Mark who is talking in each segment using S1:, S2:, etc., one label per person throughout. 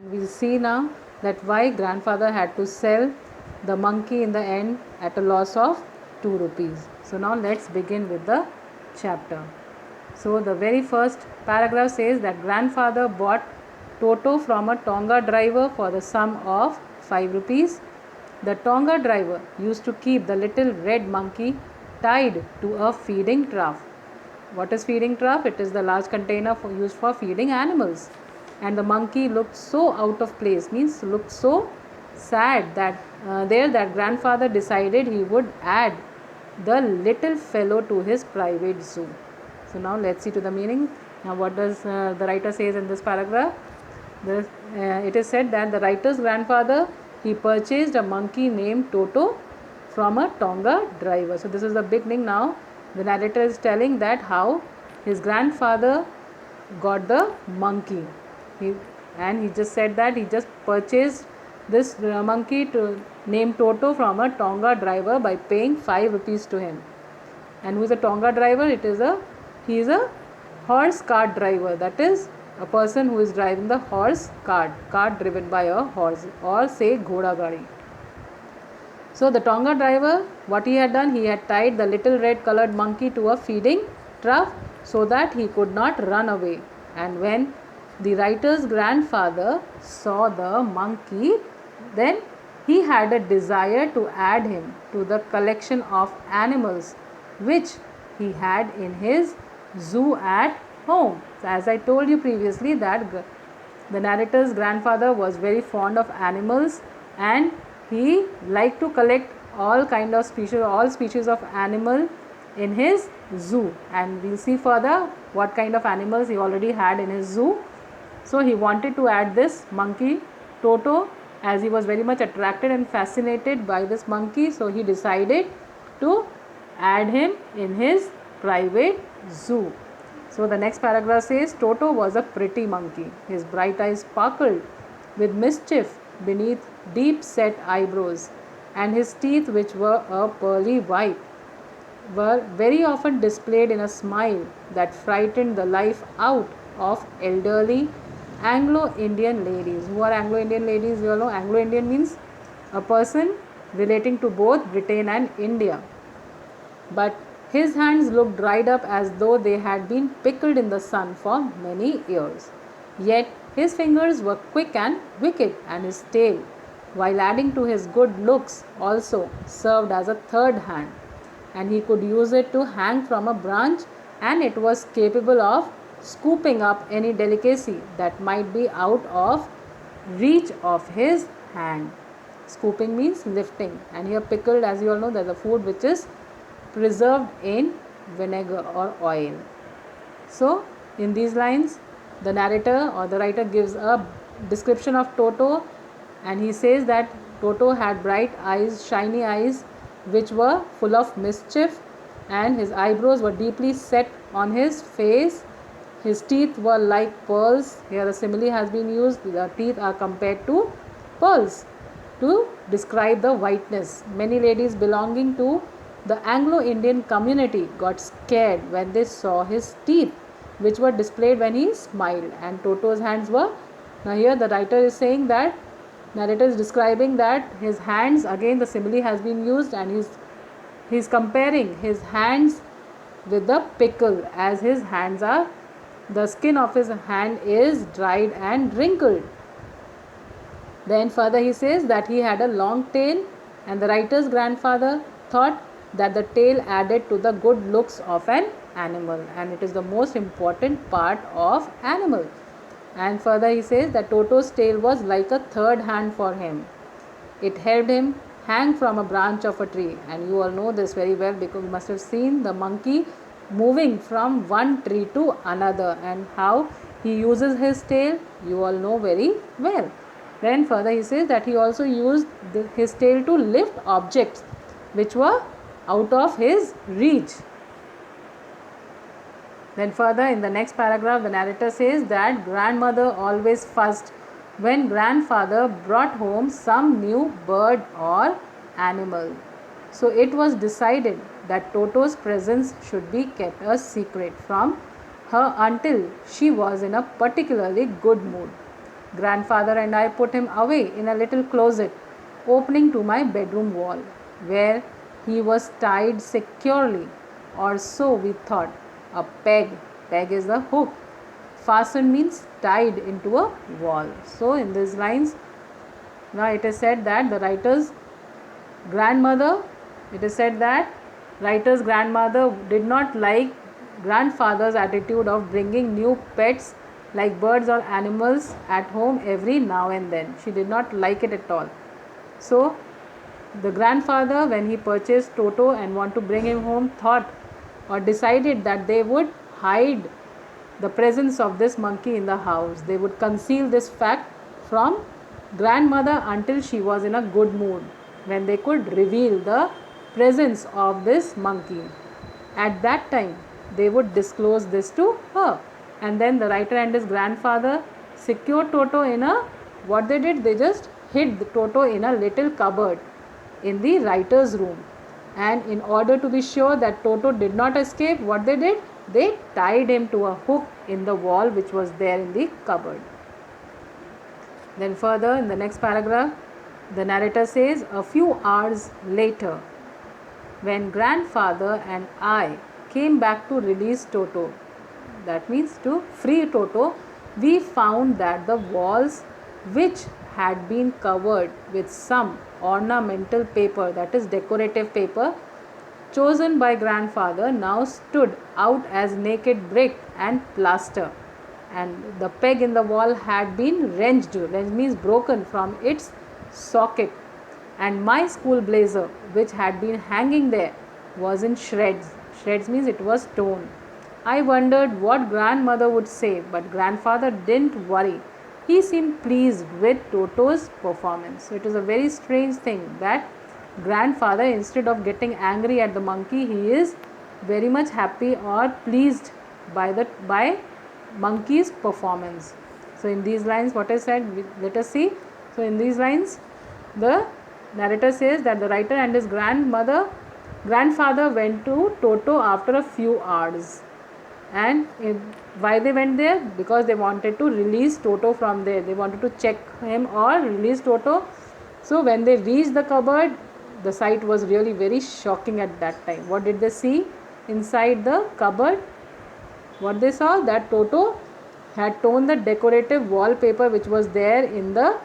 S1: And we'll see now that why grandfather had to sell the monkey in the end at a loss of 2 rupees. So now let's begin with the chapter. So the very first paragraph says that grandfather bought Toto from a Tonga driver for the sum of 5 rupees. The Tonga driver used to keep the little red monkey tied to a feeding trough. What is feeding trough? It is the large container used for feeding animals. And the monkey looked so out of place, means looked so sad that grandfather decided he would add the little fellow to his private zoo. So now let's see to the meaning. Now what does the writer says in this paragraph? It is said that the writer's grandfather, he purchased a monkey named Toto from a Tonga driver. So this is the beginning. Now the narrator is telling that how his grandfather got the monkey. He just said that he just purchased this monkey named Toto from a Tonga driver by paying 5 rupees to him. And who is a Tonga driver? He is a horse cart driver. That is a person who is driving the horse cart driven by a horse, or say ghoda gadi. So the Tonga driver, what he had done, he had tied the little red colored monkey to a feeding trough so that he could not run away. And when the writer's grandfather saw the monkey, then he had a desire to add him to the collection of animals which he had in his zoo at home. So as I told you previously that the narrator's grandfather was very fond of animals, and he liked to collect all species of animal in his zoo. And we'll see further what kind of animals he already had in his zoo. So he wanted to add this monkey Toto, as he was very much attracted and fascinated by this monkey. So he decided to add him in his private zoo. So the next paragraph says, Toto was a pretty monkey. His bright eyes sparkled with mischief beneath deep set eyebrows, and his teeth, which were a pearly white, were very often displayed in a smile that frightened the life out of elderly Anglo-Indian ladies. Who are Anglo-Indian ladies? You all know Anglo-Indian means a person relating to both Britain and India. But his hands looked dried up as though they had been pickled in the sun for many years. Yet his fingers were quick and wicked, and his tail, while adding to his good looks, also served as a third hand, and he could use it to hang from a branch, and it was capable of scooping up any delicacy that might be out of reach of his hand. Scooping means lifting, and here pickled, as you all know, there is a food which is preserved in vinegar or oil. So in these lines, the narrator or the writer gives a description of Toto, and he says that Toto had bright eyes, shiny eyes, which were full of mischief, and his eyebrows were deeply set on his face. His teeth were like pearls. Here a simile has been used. The teeth are compared to pearls to describe the whiteness. Many ladies belonging to the Anglo-Indian community got scared when they saw his teeth, which were displayed when he smiled, and Toto's hands were. Now here the writer is saying that, narrator is describing that his hands, again the simile has been used, and he's comparing his hands with the pickle, as his hands are, the skin of his hand is dried and wrinkled. Then further he says that he had a long tail, and the writer's grandfather thought that the tail added to the good looks of an animal, and it is the most important part of animal. And further he says that Toto's tail was like a third hand for him. It helped him hang from a branch of a tree, and you all know this very well because you must have seen the monkey moving from one tree to another, and how he uses his tail, you all know very well. Then further he says that he also used his tail to lift objects which were out of his reach. Then further in the next paragraph, the narrator says that grandmother always fussed when grandfather brought home some new bird or animal. So it was decided that Toto's presence should be kept a secret from her until she was in a particularly good mood. Grandfather and I put him away in a little closet opening to my bedroom wall, where he was tied securely, or so we thought. A peg, peg is the hook. Fastened means tied into a wall. So in these lines, now it is said that the writer's grandmother, it is said that writer's grandmother did not like grandfather's attitude of bringing new pets like birds or animals at home every now and then. She did not like it at all. So the grandfather, when he purchased Toto and want to bring him home, thought or decided that they would hide the presence of this monkey in the house. They would conceal this fact from grandmother until she was in a good mood, when they could reveal the presence of this monkey. At that time, they would disclose this to her. And then the writer and his grandfather secured Toto in a, what they did, they just hid the Toto in a little cupboard in the writer's room. And in order to be sure that Toto did not escape, what they did, they tied him to a hook in the wall which was there in the cupboard. Then further in the next paragraph, the narrator says, a few hours later, when grandfather and I came back to release Toto, that means to free Toto, we found that the walls, which had been covered with some ornamental paper, that is decorative paper, chosen by grandfather, now stood out as naked brick and plaster, and the peg in the wall had been wrenched means broken from its socket, and my school blazer, which had been hanging there, was in shreds. Shreds means it was torn. I wondered what grandmother would say, but grandfather didn't worry. He seemed pleased with Toto's performance. So it is a very strange thing that grandfather, instead of getting angry at the monkey, he is very much happy or pleased by monkey's performance. So in these lines, what I said, let us see. So in these lines, the narrator says that the writer and his grandfather went to Toto after a few hours. And why they went there? Because they wanted to release Toto from there. They wanted to check him or release Toto. So when they reached the cupboard, the sight was really very shocking at that time. What did they see inside the cupboard? What they saw, that Toto had torn the decorative wallpaper which was there in the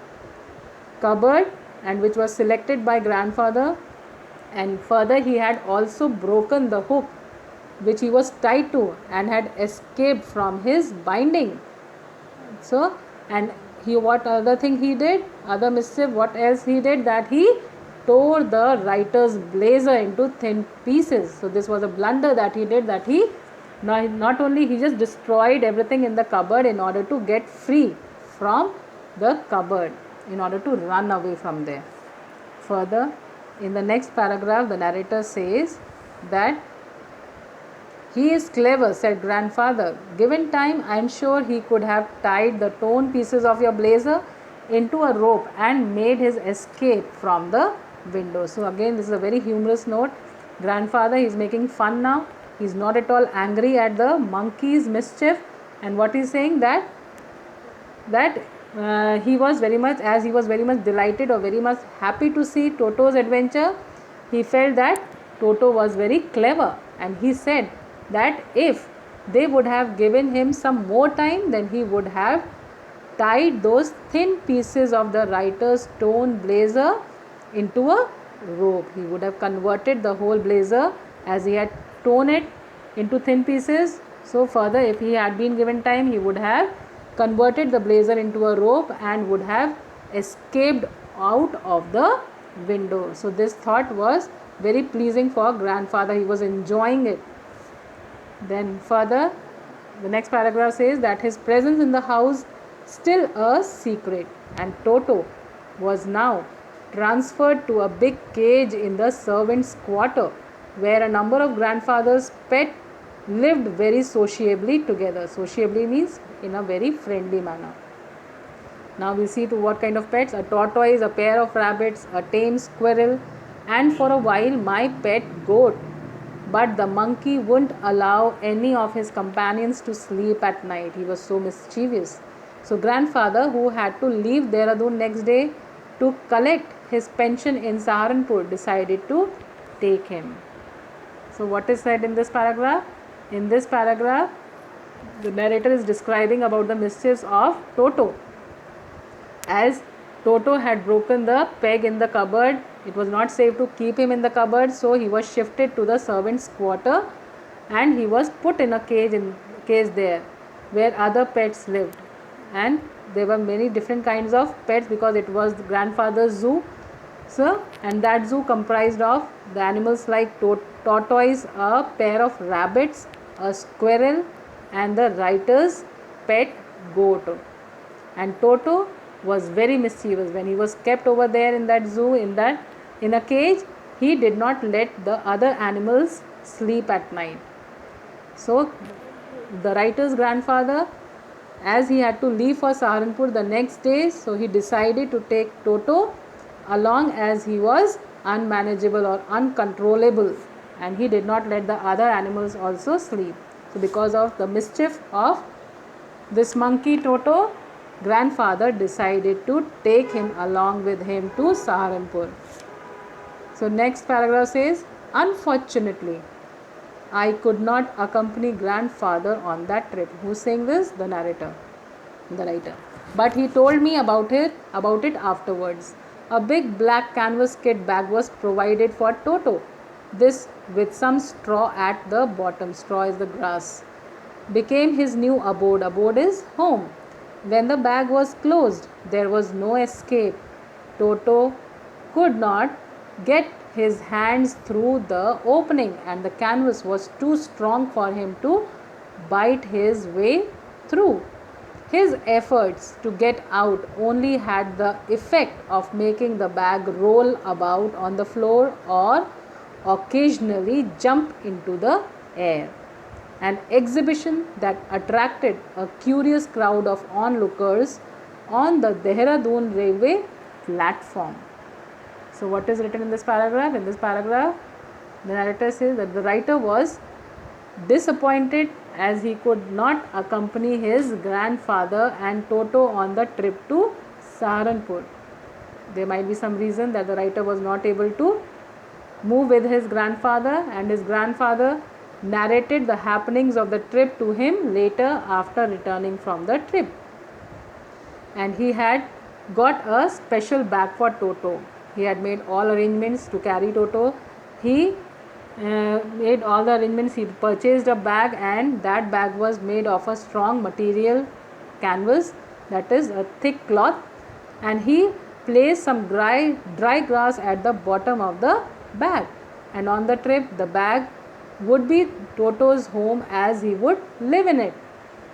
S1: cupboard and which was selected by grandfather, and further he had also broken the hook which he was tied to and had escaped from his binding. So, and he, what other thing he did, other mischief, what else he did, that he tore the writer's blazer into thin pieces. So this was a blunder that he did, that he not only he just destroyed everything in the cupboard in order to get free from the cupboard, in order to run away from there. Further, in the next paragraph, the narrator says that he is clever, said grandfather. Given time, I am sure he could have tied the torn pieces of your blazer into a rope and made his escape from the window. So again, this is a very humorous note. Grandfather is making fun now. He is not at all angry at the monkey's mischief, and what he is saying, that he was very much, as he was very much delighted or very much happy to see Toto's adventure. He felt that Toto was very clever, and he said that if they would have given him some more time, then he would have tied those thin pieces of the writer's torn blazer into a rope. He would have converted the whole blazer, as he had torn it into thin pieces. So further, if he had been given time, he would have converted the blazer into a rope and would have escaped out of the window. So this thought was very pleasing for grandfather. He was enjoying it. Then further, the next paragraph says that his presence in the house still a secret, and Toto was now transferred to a big cage in the servants' quarter, where a number of grandfather's pets lived very sociably together. Sociably means in a very friendly manner. Now we see to what kind of pets: a tortoise, a pair of rabbits, a tame squirrel, and for a while my pet goat. But the monkey wouldn't allow any of his companions to sleep at night. He was so mischievous. So grandfather, who had to leave Dehradun next day to collect his pension in Saharanpur, decided to take him. So what is said in this paragraph? In this paragraph, the narrator is describing about the mischiefs of Toto. As Toto had broken the peg in the cupboard, it was not safe to keep him in the cupboard, so he was shifted to the servants' quarter and he was put in a cage there where other pets lived. And there were many different kinds of pets because it was the grandfather's zoo. So, and that zoo comprised of the animals like tortoise, a pair of rabbits, a squirrel, and the writer's pet goat. And Toto was very mischievous. When he was kept over there in that zoo, in a cage, he did not let the other animals sleep at night. So the writer's grandfather, as he had to leave for Saharanpur the next day, so he decided to take Toto along, as he was unmanageable or uncontrollable, and he did not let the other animals also sleep. So because of the mischief of this monkey Toto, grandfather decided to take him along with him to Saharanpur. So next paragraph says, unfortunately, I could not accompany grandfather on that trip. Who's saying this? The narrator, the writer. But he told me about it afterwards. A big black canvas kit bag was provided for Toto. This, with some straw at the bottom, straw is the grass, became his new abode. Abode is home. When the bag was closed, there was no escape. Toto could not get his hands through the opening, and the canvas was too strong for him to bite his way through. His efforts to get out only had the effect of making the bag roll about on the floor or occasionally jump into the air. An exhibition that attracted a curious crowd of onlookers on the Dehradun railway platform. So what is written in this paragraph? In this paragraph, the narrator says that the writer was disappointed as he could not accompany his grandfather and Toto on the trip to Saharanpur. There might be some reason that the writer was not able to move with his grandfather, and his grandfather narrated the happenings of the trip to him later after returning from the trip. And he had got a special bag for Toto. He had made all arrangements to carry Toto. He made all the arrangements. He purchased a bag, and that bag was made of a strong material, canvas, that is a thick cloth, and he placed some dry grass at the bottom of the bag. And on the trip, the bag would be Toto's home, as he would live in it,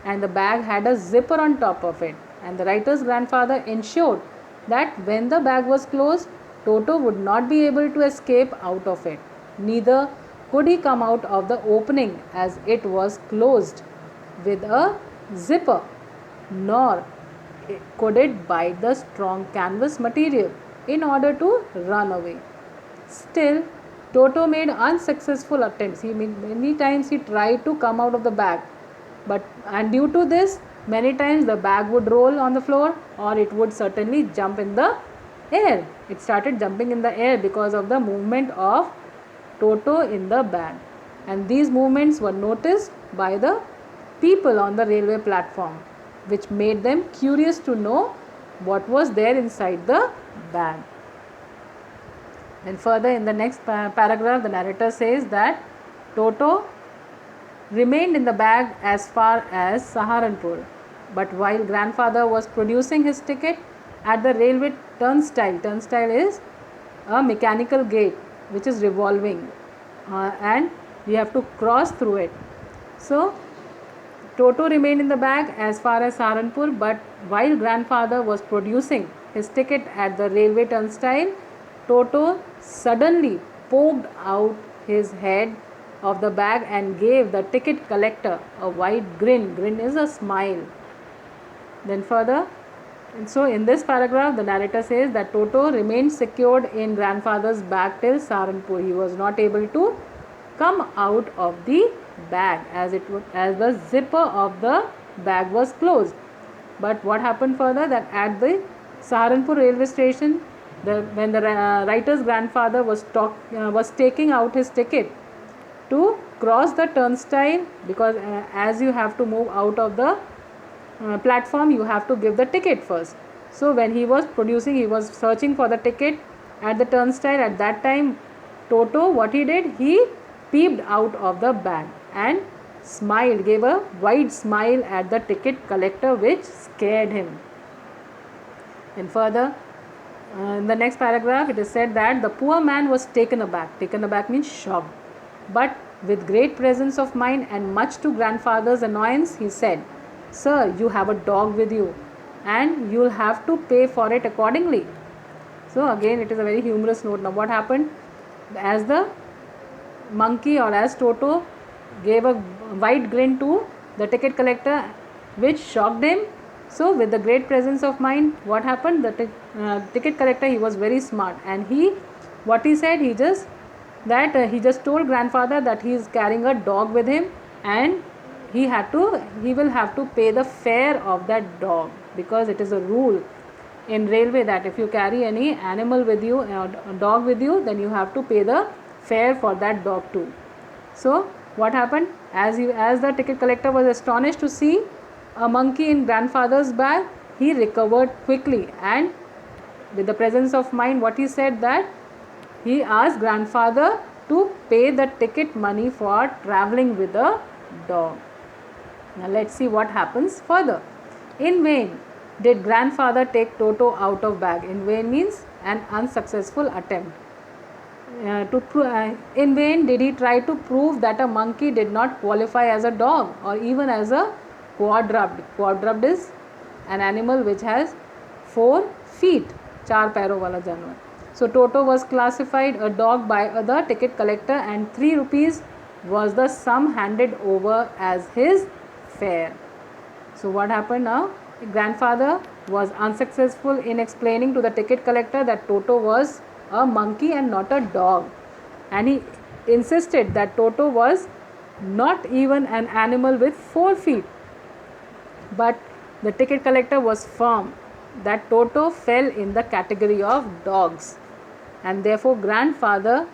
S1: and the bag had a zipper on top of it. And the writer's grandfather ensured that when the bag was closed, Toto would not be able to escape out of it. Neither could he come out of the opening, as it was closed with a zipper, nor could it bite the strong canvas material in order to run away. Still, Toto made unsuccessful attempts. Many times he tried to come out of the bag, and due to this, many times the bag would roll on the floor, or it would certainly jump in the air. It started jumping in the air because of the movement of Toto in the bag, and these movements were noticed by the people on the railway platform, which made them curious to know what was there inside the bag. Then further in the next paragraph, the narrator says that Toto remained in the bag as far as Saharanpur, but while grandfather was producing his ticket at the railway turnstile is a mechanical gate which is revolving, and we have to cross through it. So Toto remained in the bag as far as Saharanpur, but while grandfather was producing his ticket at the railway turnstile, Toto suddenly poked out his head of the bag and gave the ticket collector a wide grin. Grin is a smile. Then further, and so in this paragraph, the narrator says that Toto remained secured in grandfather's bag till Saharanpur. He was not able to come out of the bag, as the zipper of the bag was closed. But what happened further, that at the Saharanpur railway station, when the writer's grandfather was taking out his ticket to cross the turnstile, because as you have to move out of the platform, you have to give the ticket first. So when he was searching for the ticket at the turnstile. At that time, Toto, what he did, he peeped out of the bag and smiled, gave a wide smile at the ticket collector, which scared him. And further, in the next paragraph, it is said that the poor man was taken aback. Taken aback means shocked. But with great presence of mind and much to grandfather's annoyance, he said, "Sir, you have a dog with you and you'll have to pay for it accordingly." So again, it is a very humorous note. Now what happened? As the monkey, or as Toto gave a wide grin to the ticket collector, which shocked him. So with the great presence of mind, what happened? The ticket collector, he was very smart, and what he said, he just told grandfather that he is carrying a dog with him, and he will have to pay the fare of that dog, because it is a rule in railway that if you carry any animal with you, a dog with you, then you have to pay the fare for that dog too. So what happened? As the ticket collector was astonished to see a monkey in grandfather's bag, he recovered quickly, and with the presence of mind, what he said, that he asked grandfather to pay the ticket money for travelling with the dog. Now let's see what happens further. In vain did grandfather take Toto out of bag. In vain means an unsuccessful attempt. In vain did he try to prove that a monkey did not qualify as a dog or even as a quadruped. Quadruped is an animal which has 4 feet, 4 पैरों वाला जानवर. So Toto was classified a dog by the ticket collector, and 3 rupees was the sum handed over as his fare. So what happened now? Grandfather was unsuccessful in explaining to the ticket collector that Toto was a monkey and not a dog, and he insisted that Toto was not even an animal with 4 feet. But the ticket collector was firm that Toto fell in the category of dogs, and therefore grandfather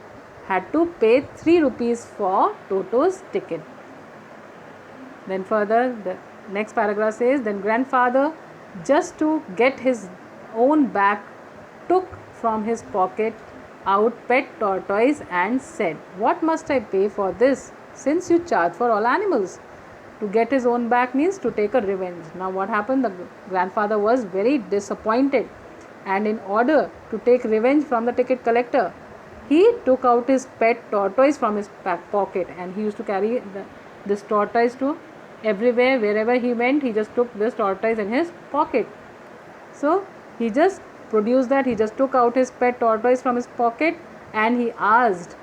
S1: had to pay 3 rupees for Toto's ticket. Then further, the next paragraph says, then grandfather, just to get his own back, took from his pocket out pet tortoise and said, "What must I pay for this, since you charge for all animals?" To get his own back means to take a revenge. Now what happened? The grandfather was very disappointed, and in order to take revenge from the ticket collector, he took out his pet tortoise from his back pocket, and he used to carry this tortoise to everywhere. Wherever he went, he just took this tortoise in his pocket. So he just took out his pet tortoise from his pocket, and he asked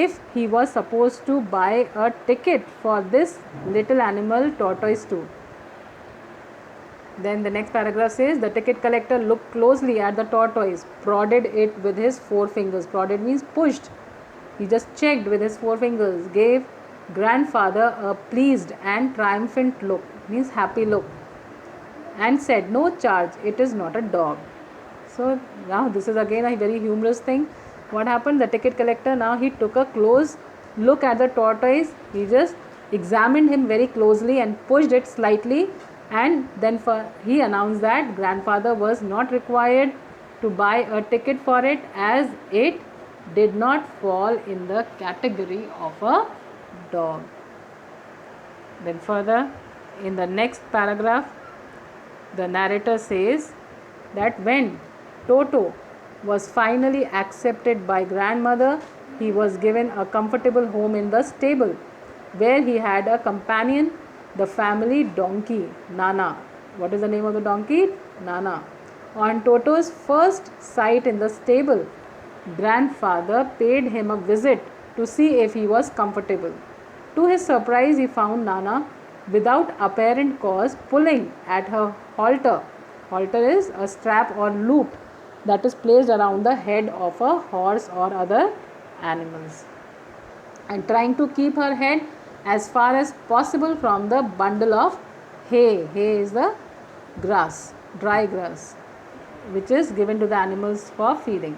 S1: if he was supposed to buy a ticket for this little animal tortoise too. Then the next paragraph says, the ticket collector looked closely at the tortoise, prodded it with his 4 fingers. Prodded means pushed. He just checked with his 4 fingers, gave grandfather a pleased and triumphant look, means happy look, and said, "No charge, it is not a dog." So now this is again a very humorous thing. What happened? The ticket collector, now he took a close look at the tortoise. He just examined him very closely and pushed it slightly, and then he announced that grandfather was not required to buy a ticket for it, as it did not fall in the category of a dog. Then further, in the next paragraph, the narrator says that when Toto was finally accepted by grandmother, he was given a comfortable home in the stable, where he had a companion, the family donkey, Nana. What is the name of the donkey? Nana. On Toto's first sight in the stable, grandfather paid him a visit to see if he was comfortable. To his surprise, he found Nana, without apparent cause, pulling at her halter. Halter is a strap or loop that is placed around the head of a horse or other animals, and trying to keep her head as far as possible from the bundle of hay. Hay is the grass, dry grass, which is given to the animals for feeding.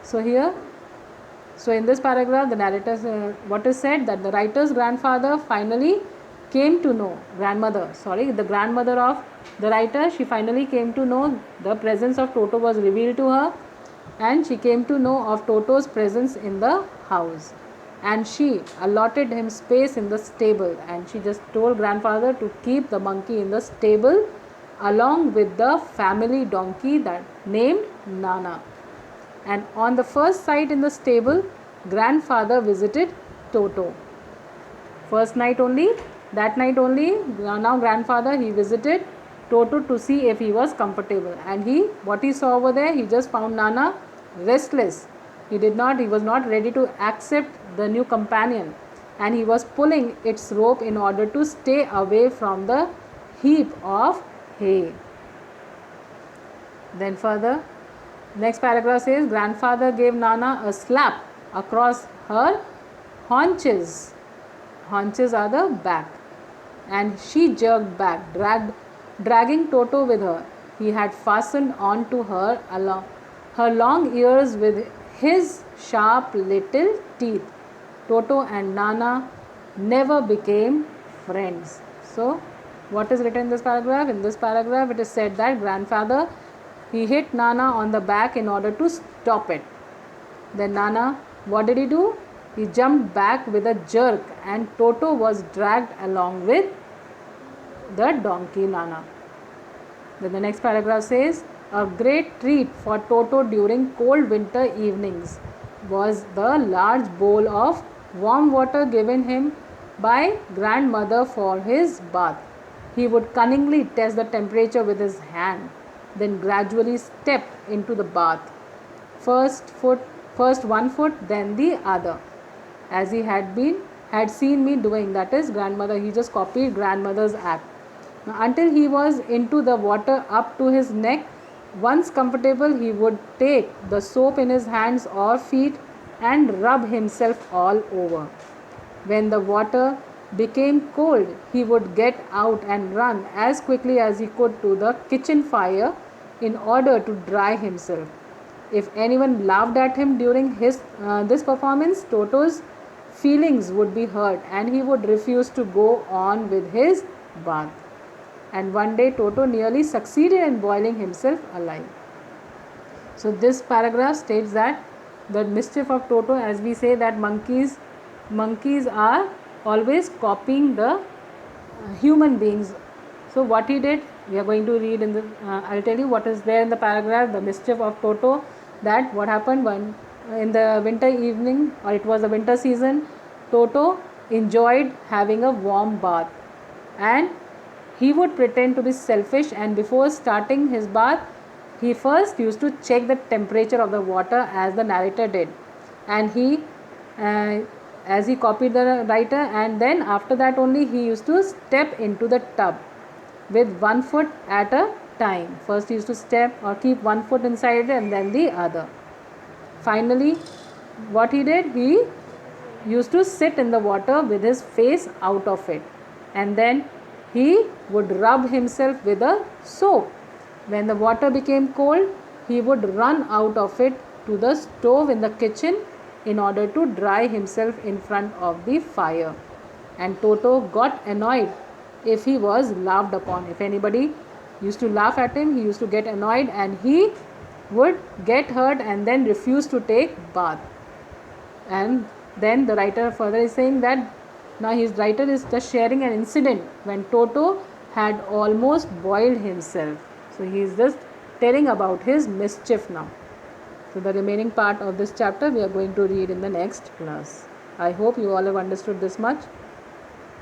S1: So here, so in this paragraph, the narrator, what is said, that the writer's grandfather finally came to know, the grandmother of the writer, she finally came to know the presence of Toto was revealed to her, and she came to know of Toto's presence in the house. And she allotted him space in the stable, and she just told grandfather to keep the monkey in the stable along with the family donkey that named Nana. And on the first sight in the stable, grandfather visited Toto. First night only, that night only, now grandfather, he visited Toto to see if he was comfortable. And what he saw over there, he just found Nana restless. He was not ready to accept the new companion, and he was pulling its rope in order to stay away from the heap of hay. Then further, next paragraph says, grandfather gave Nana a slap across her haunches. Haunches are the back. And she jerked back, dragging Toto with her. He had fastened onto her long ears with his sharp little teeth. Toto and Nana never became friends. So, what is written in this paragraph? In this paragraph, it is said that grandfather, he hit Nana on the back in order to stop it. Then Nana, what did he do? He jumped back with a jerk, and Toto was dragged along with the donkey Nana. Then the next paragraph says, a great treat for Toto during cold winter evenings was the large bowl of warm water given him by grandmother for his bath. He would cunningly test the temperature with his hand, then gradually step into the bath. First one foot, then the other, as he had seen me doing. That is grandmother. He just copied grandmother's act. Now, until he was into the water up to his neck. Once comfortable, he would take the soap in his hands or feet and rub himself all over. When the water became cold, he would get out and run as quickly as he could to the kitchen fire in order to dry himself. If anyone laughed at him during this performance, Toto's feelings would be hurt, and he would refuse to go on with his bath. And one day Toto nearly succeeded in boiling himself alive. So this paragraph states that the mischief of Toto, as we say that monkeys are always copying the human beings. So what he did, we are going to read in the I'll tell you what is there in the paragraph, the mischief of Toto. That what happened when in the winter evening, or it was the winter season, Toto enjoyed having a warm bath, and he would pretend to be selfish, and before starting his bath, he first used to check the temperature of the water, as the narrator did, and as he copied the writer, and then after that only he used to step into the tub with 1 foot at a time. First he used to step or keep 1 foot inside and then the other. Finally, what he did, he used to sit in the water with his face out of it, and then he would rub himself with a soap. When the water became cold, he would run out of it to the stove in the kitchen in order to dry himself in front of the fire. And Toto got annoyed if he was laughed upon. If anybody used to laugh at him, he used to get annoyed, and he would get hurt and then refuse to take bath. And then the writer further is saying that now his writer is just sharing an incident when Toto had almost boiled himself. So he is just telling about his mischief now. So the remaining part of this chapter we are going to read in the next class. I hope you all have understood this much.